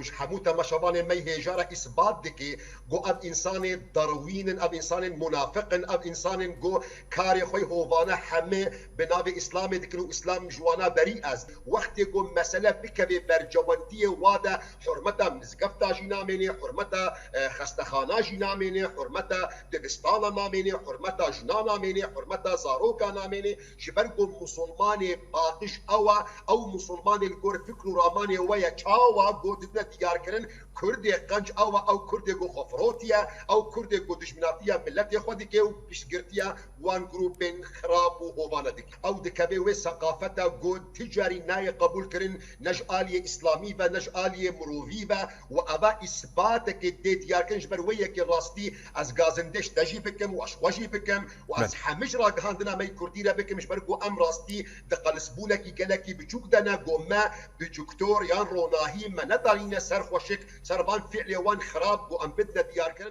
وش حموتا مشابان مي هجارة إثبات دكي جو أب إنسان دروين أب إنسان منافق أب إنسان جو كاري خوي هوفانا حمي بنابي إسلامي دكنو إسلام جوانا بريء أز وقت جو مسألة بكبي برجوانتية وادا حرمتا مزقفتا جناميني حرمتا خستخانا جناميني حرمتا دبستانا ناميني حرمتا جنانا ميني حرمتا زاروكا ناميني جبرجو مسلماني باطش او مسلماني الجور فكرو راماني ويا تشاوا جودنا ديار كرن كردي قنج او كردي جو خفروتيا او كردي جو دشمناتيا ملتي خودي كيو بيشغرتيا وان جروبين خراب وهوفانا ديك او دكبي وي ثقافتا جو تجاري ناي قبول كرن نجاليه اسلامي و نجاليه مروفي و وابا اثباتك دي ديار كرن جبر ويا كي راستي از غازندش تجي بكم واشواجي بكم واز حمجرا هاندنا مي كرديرا بكم مش برجو ام راستي دقل سبولكي قالكي بجوك دنا قوما بجوكتور يان روناهي ما ندارين سر خوشك سربان فعلي وان خراب وان بدنا ديار كرن